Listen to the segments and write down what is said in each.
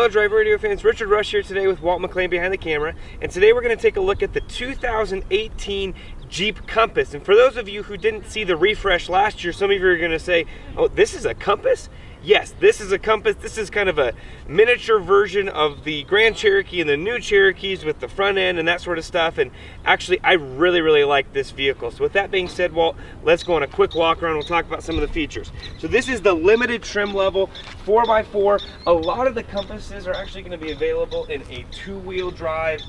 Untitled Driver Radio fans, Richard Rush here today with Walt McLean behind the camera, and today we're going to take a look at the 2018 Jeep Compass. And for those of you who didn't see the refresh last year, some of you are going to say, oh, this is a Compass? Yes, this is a Compass. This is kind of a miniature version of the Grand Cherokee and the new Cherokees with the front end and that sort of stuff. And actually, I really like this vehicle. So with that being said, Walt, let's go on a quick walk around. We'll talk about some of the features. So this is the limited trim level 4x4. A lot of the Compasses are actually going to be available in a two-wheel drive,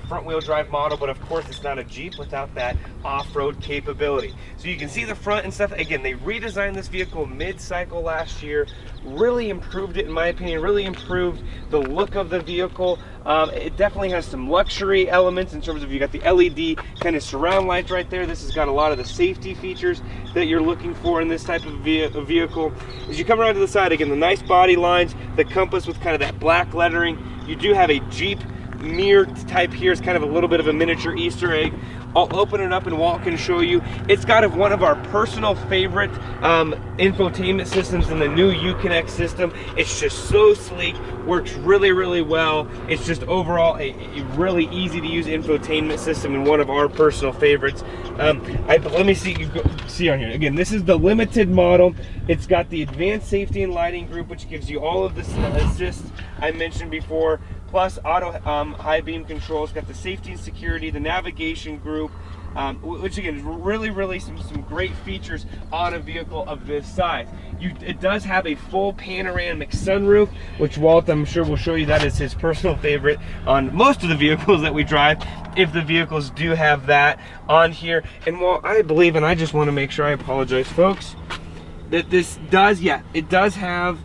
front-wheel drive model, but of course it's not a Jeep without that off-road capability. So you can see the front and stuff. Again, they redesigned this vehicle mid-cycle last year, really improved it in my opinion, really improved the look of the vehicle. It definitely has some luxury elements in terms of you got the LED kind of surround lights right there. This has got a lot of the safety features that you're looking for in this type of vehicle. As you come around to the side, again, the nice body lines, the Compass with kind of that black lettering. You do have a Jeep mirror type here. It's kind of a little bit of a miniature Easter egg. I'll open it up and Walt can show you. It's got one of our personal favorite infotainment systems in the new Uconnect system. It's just so sleek, works really well. It's just overall a really easy to use infotainment system and one of our personal favorites. Let me see, you see on here. Again, this is the limited model. It's got the advanced safety and lighting group, which gives you all of the assists I mentioned before, plus auto high beam control. It's got the safety and security, the navigation group, which again is really some great features on a vehicle of this size. It does have a full panoramic sunroof, which Walt, I'm sure, will show you that is his personal favorite on most of the vehicles that we drive, if the vehicles do have that on here. And Walt, I believe, and I just want to make sure, I apologize folks, that this does, it does have,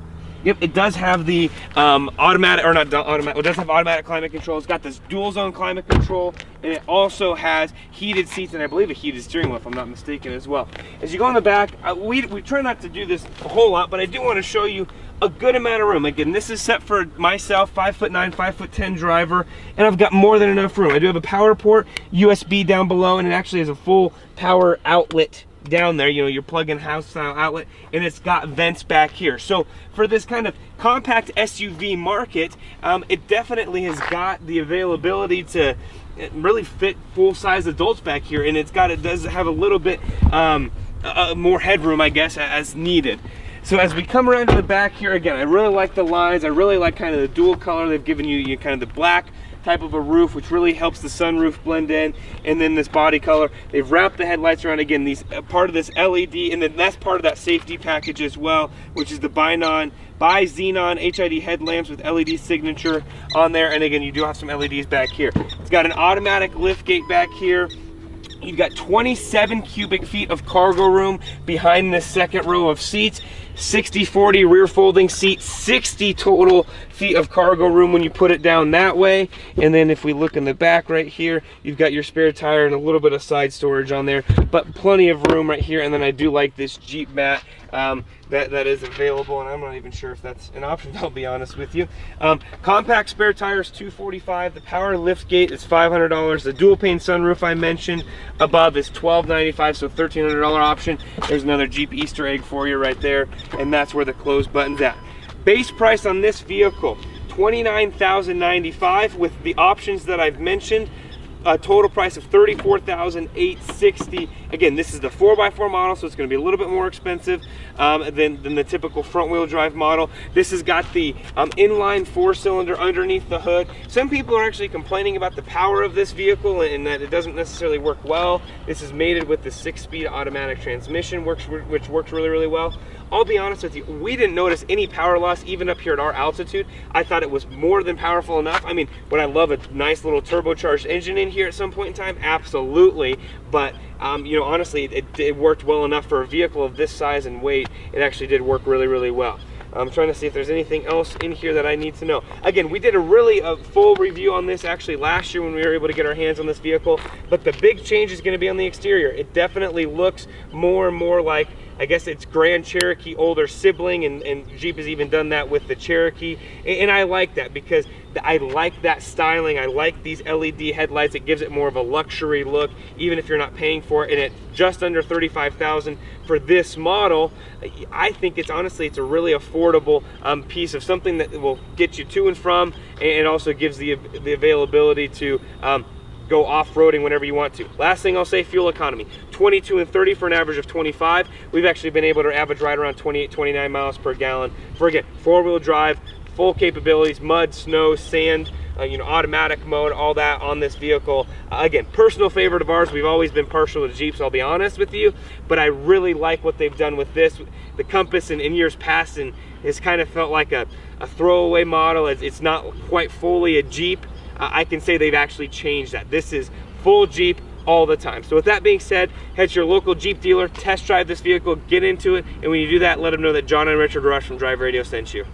yep, it does have the automatic, or not automatic, it does have automatic climate control. It's got this dual zone climate control, and it also has heated seats, and I believe a heated steering wheel, if I'm not mistaken, as well. As you go in the back, we try not to do this a whole lot, but I do want to show you a good amount of room. Again, this is set for myself, 5'9", 5'10" driver, and I've got more than enough room. I do have a power port, USB down below, and it actually has a full power outlet down there, your plug-in house style outlet, and it's got vents back here. So for this kind of compact SUV market, it definitely has got the availability to really fit full-size adults back here, and it does have a little bit more headroom, I guess, as needed. So as we come around to the back here, again, I really like the lines. I really like kind of the dual color. They've given you kind of the black type of a roof, which really helps the sunroof blend in, and then this body color. They've wrapped the headlights around, again, these part of this LED, and then that's part of that safety package as well, which is the bi-xenon HID headlamps with LED signature on there. And again, you do have some LEDs back here. It's got an automatic lift gate back here. You've got 27 cubic feet of cargo room behind this second row of seats. 60/40 rear folding seat, 60 total feet of cargo room when you put it down that way. And then if we look in the back right here, you've got your spare tire and a little bit of side storage on there, but plenty of room right here. And then I do like this Jeep mat that is available, and I'm not even sure if that's an option, I'll be honest with you. Compact spare tires, $245. The power lift gate is $500. The dual pane sunroof I mentioned above is $1,295, so $1,300 option. There's another Jeep Easter egg for you right there, and that's where the close button's at. Base price on this vehicle, $29,095, with the options that I've mentioned. A total price of $34,860. Again, this is the 4x4 model, so it's going to be a little bit more expensive than the typical front-wheel drive model. This has got the inline 4-cylinder underneath the hood. Some people are actually complaining about the power of this vehicle and that it doesn't necessarily work well. This is mated with the 6-speed automatic transmission, which works really well. I'll be honest with you, we didn't notice any power loss even up here at our altitude. I thought it was more than powerful enough. I mean, would I love a nice little turbocharged engine in here at some point in time? Absolutely. But honestly, it worked well enough for a vehicle of this size and weight. It actually did work really well. I'm trying to see if there's anything else in here that I need to know. Again, we did a full review on this actually last year when we were able to get our hands on this vehicle, but the big change is going to be on the exterior. It definitely looks more and more like I guess it's Grand Cherokee older sibling, and Jeep has even done that with the Cherokee, and I like that because I like that styling. I like these LED headlights. It gives it more of a luxury look, even if you're not paying for it. And at just under $35,000 for this model, I think it's honestly, it's a really affordable piece of something that will get you to and from, and also gives the availability to go off-roading whenever you want to. Last thing I'll say, fuel economy. 22 and 30 for an average of 25. We've actually been able to average right around 28, 29 miles per gallon for, again, four-wheel drive, full capabilities, mud, snow, sand, you know, automatic mode, all that on this vehicle. Again, personal favorite of ours. We've always been partial to Jeeps, I'll be honest with you, but I really like what they've done with this. The Compass in years past, and it's kind of felt like a throwaway model. It's not quite fully a Jeep. I can say they've actually changed that. This is full Jeep all the time. So with that being said, head to your local Jeep dealer, test drive this vehicle, get into it, and when you do that, let them know that John and Richard Rush from Drive Radio sent you.